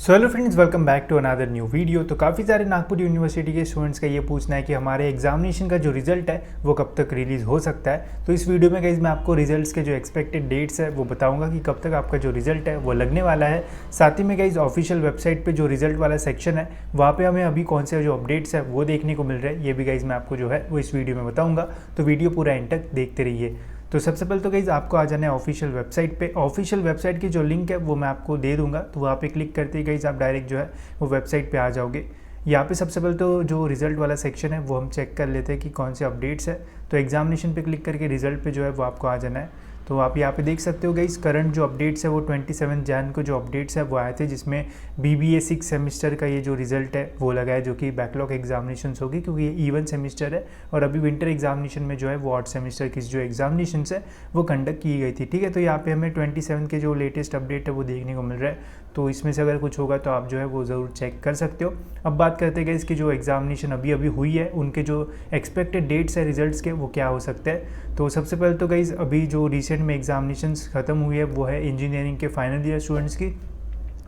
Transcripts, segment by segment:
So hello friends, welcome back to another new video. तो काफ़ी सारे नागपुर यूनिवर्सिटी के स्टूडेंट्स का ये पूछना है कि हमारे एग्जामिनेशन का जो रिजल्ट है वो कब तक रिलीज़ हो सकता है। तो इस वीडियो में गाइस मैं आपको रिजल्ट्स के जो एक्सपेक्टेड डेट्स है वो बताऊंगा कि कब तक आपका जो रिजल्ट है वो लगने वाला है। साथ ही में गाइस ऑफिशियल वेबसाइट पर जो रिजल्ट वाला सेक्शन है वहाँ पर हमें अभी कौन से जो अपडेट्स है वो देखने को मिल रहे हैं, ये भी गाइस मैं आपको जो है वो इस वीडियो में बताऊँगा। तो वीडियो पूरा एंड तक देखते रहिए। तो सबसे पहले तो गाइज़ आपको आ जाना है ऑफिशियल वेबसाइट पे। ऑफिशियल वेबसाइट की जो लिंक है वो मैं आपको दे दूंगा, तो वहाँ पे क्लिक करते ही गाइज़ आप डायरेक्ट जो है वो वेबसाइट पे आ जाओगे। यहाँ पे सबसे पहले तो जो रिज़ल्ट वाला सेक्शन है वो हम चेक कर लेते हैं कि कौन से अपडेट्स है। तो एग्जामिनेशन पे क्लिक करके रिजल्ट पे जो है वो आपको आ जाना है। तो आप यहाँ पे देख सकते हो गाइस, करंट जो अपडेट्स है वो 27 जैन को जो अपडेट्स है वो आए थे, जिसमें BBA 6 सेमेस्टर का ये जो रिजल्ट है वो लगा है, जो कि बैकलॉग एग्जामिनेशंस होगी क्योंकि ये इवन सेमेस्टर है और अभी विंटर एग्जामिनेशन में जो है वो 8 सेमेस्टर की जो एग्जामिनेशंस है वो कंडक्ट की गई थी। ठीक है, तो यहाँ पे हमें 27 के जो लेटेस्ट अपडेट है वो देखने को मिल रहा है। तो इसमें से अगर कुछ होगा तो आप जो है वो ज़रूर चेक कर सकते हो। अब बात करते हैं इसकी जो एग्जामिनेशन अभी हुई है उनके जो एक्सपेक्टेड डेट्स है रिजल्ट्स के वो क्या हो सकते हैं। तो सबसे पहले तो गाइस अभी जो रिसेंट में एग्जामिनेशंस ख़त्म हुई है वो है इंजीनियरिंग के फाइनल ईयर स्टूडेंट्स की।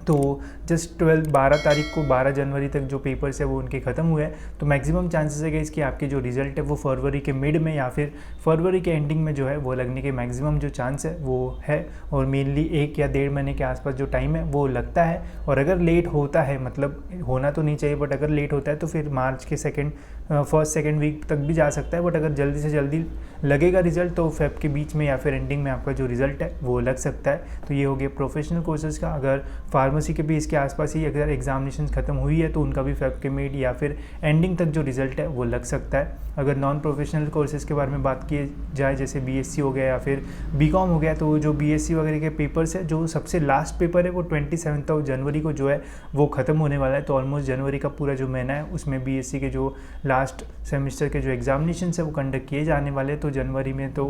तो जस्ट 12 तारीख को 12 जनवरी तक जो पेपर्स है वो उनके ख़त्म हुए हैं। तो मैक्सिमम चांसेस है कि आपके जो रिज़ल्ट है वो फरवरी के मिड में या फिर फरवरी के एंडिंग में जो है वो लगने के मैक्सिमम जो चांस है वो है। और मेनली 1 या 1.5 महीने के आसपास जो टाइम है वो लगता है। और अगर लेट होता है, मतलब होना तो नहीं चाहिए बट अगर लेट होता है तो फिर मार्च के फर्स्ट सेकेंड वीक तक भी जा सकता है। बट अगर जल्दी से जल्दी लगेगा रिजल्ट तो फेब के बीच में या फिर एंडिंग में आपका जो रिजल्ट है वो लग सकता है। तो ये हो गया प्रोफेशनल कोर्सेज़ का। अगर फार्मेसी के भी इसके आसपास ही अगर एग्जामिनेशन खत्म हुई है तो उनका भी फेब के मिड या फिर एंडिंग तक जो रिजल्ट है वो लग सकता है। अगर नॉन प्रोफेशनल कोर्सेज़ के बारे में बात की जाए, जैसे BSc हो गया या फिर BCom हो गया, तो जो BSc वगैरह के पेपर्स है, जो सबसे लास्ट पेपर है वो 27 जनवरी को जो है वो ख़त्म होने वाला है। तो ऑलमोस्ट जनवरी का पूरा जो महीना है उसमें BSc के जो लास्ट सेमेस्टर के जो एग्जामिनेशन है वो कंडक्ट किए जाने वाले। तो जनवरी में तो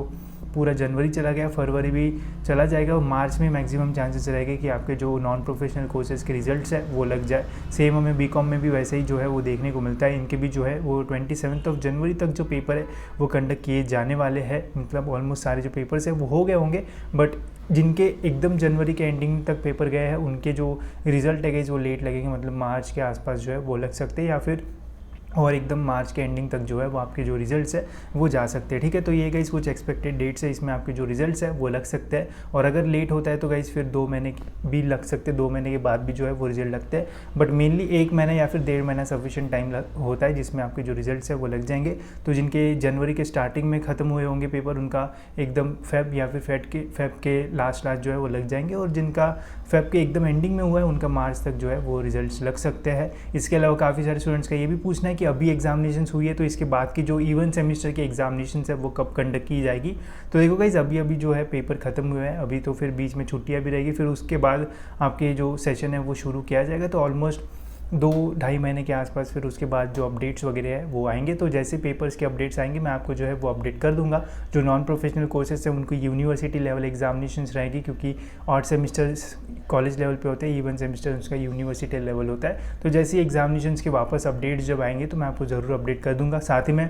पूरा जनवरी चला गया, फरवरी भी चला जाएगा और मार्च में मैक्सिमम चांसेस रहेंगे कि आपके जो नॉन प्रोफेशनल कोर्सेज़ के रिजल्ट्स है वो लग जाए। सेम हमें BCom में भी वैसे ही जो है वो देखने को मिलता है। इनके भी जो है वो 27 जनवरी तक जो पेपर है वो कंडक्ट किए जाने वाले हैं। मतलब ऑलमोस्ट सारे जो पेपर्स हैं वो हो गए होंगे, बट जिनके एकदम जनवरी के एंडिंग तक पेपर गए हैं उनके जो रिजल्ट है वो लेट लगेंगे, मतलब मार्च के आसपास जो है वो लग सकते हैं या फिर और एकदम मार्च के एंडिंग तक जो है वो आपके जो रिजल्ट्स है वो जा सकते हैं। ठीक है, तो ये गाइस कुछ एक्सपेक्टेड डेट्स है, इसमें आपके जो रिजल्ट्स है वो लग सकते हैं। और अगर लेट होता है तो गाइस फिर 2 महीने भी लग सकते हैं, 2 महीने के बाद भी जो है वो रिजल्ट लगते हैं। बट मेनली 1 महीना या फिर 1.5 महीना सफिशिएंट टाइम होता है जिसमें आपके जो रिजल्ट्स है वो लग जाएंगे। तो जिनके जनवरी के स्टार्टिंग में ख़त्म हुए होंगे पेपर उनका एकदम फेब या फिर फेब के लास्ट जो है वो लग जाएंगे, और जिनका फेब के एकदम एंडिंग में हुआ है उनका मार्च तक जो है वो रिजल्ट्स लग सकते हैं। इसके अलावा काफ़ी सारे स्टूडेंट्स का ये भी पूछना है कि अभी एग्जामिनेशंस हुई है तो इसके बाद की जो इवन सेमेस्टर की एग्जामिनेशंस है वो कब कंडक्ट की जाएगी। तो देखो गाइस, अभी जो है पेपर ख़त्म हुए हैं, अभी तो फिर बीच में छुट्टियां भी रहेगी, फिर उसके बाद आपके जो सेशन है वो शुरू किया जाएगा। तो ऑलमोस्ट 2-2.5 महीने के आसपास फिर उसके बाद जो अपडेट्स वगैरह है वो आएंगे। तो जैसे पेपर्स के अपडेट्स आएंगे मैं आपको जो है वो अपडेट कर दूंगा। जो नॉन प्रोफेशनल कोर्सेज है उनको यूनिवर्सिटी लेवल एग्जामिनेशंस रहेगी, क्योंकि 8 सेमेस्टर्स कॉलेज लेवल पे होते हैं, इवन सेमेस्टर उसका यूनिवर्सिटी लेवल होता है। तो जैसे एग्जामिनेशंस के वापस अपडेट्स जब आएंगे तो मैं आपको ज़रूर अपडेट कर दूँगा। साथ ही में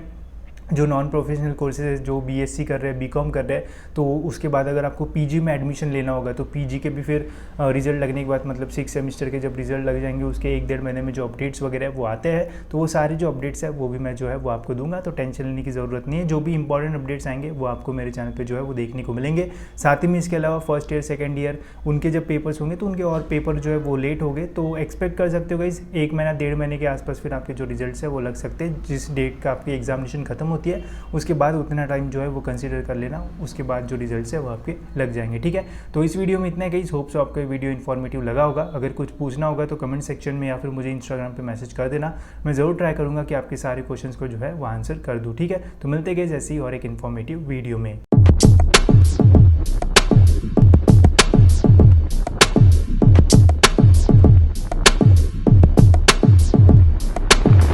जो नॉन प्रोफेशनल कोर्सेज है, जो BSc कर रहे हैं, BCom कर रहे हैं, तो उसके बाद अगर आपको PG में एडमिशन लेना होगा तो PG के भी फिर रिजल्ट लगने के बाद, मतलब 6 सेमेस्टर के जब रिजल्ट लग जाएंगे उसके 1-1.5 महीने में जो अपडेट्स वगैरह है वो आते हैं, तो वो सारे जो अपडेट्स है वो भी मैं जो है वो आपको दूंगा। तो टेंशन लेने की ज़रूरत नहीं है, जो भी इंपॉर्टेंट अपडेट्स आएंगे वो आपको मेरे चैनल पर जो है वो देखने को मिलेंगे। साथ ही में इसके अलावा फर्स्ट ईयर सेकेंड ईयर उनके जब पेपर्स होंगे तो उनके और पेपर जो है वो लेट हो गए, तो एक्सपेक्ट कर सकते हो गाइस 1 महीना 1.5 महीने के आसपास फिर आपके जो रिजल्ट्स है वो लग सकते हैं। जिस डेट का आपकी एग्जामिनेशन खत्म होती है उसके बाद उतना टाइम जो है वो कंसीडर कर लेना, उसके बाद जो रिजल्ट्स है वो आपके लग जाएंगे। ठीक है, तो इस वीडियो में इतना ही गाइस, होप सो आपको वीडियो इन्फॉर्मेटिव लगा होगा। अगर कुछ पूछना होगा तो कमेंट सेक्शन में या फिर मुझे इंस्टाग्राम पे मैसेज कर देना, मैं ज़रूर ट्राई करूँगा कि आपके सारे क्वेश्चंस को जो है वो आंसर कर दूँ। ठीक है, तो मिलते गए ऐसी और एक इन्फॉर्मेटिव वीडियो में।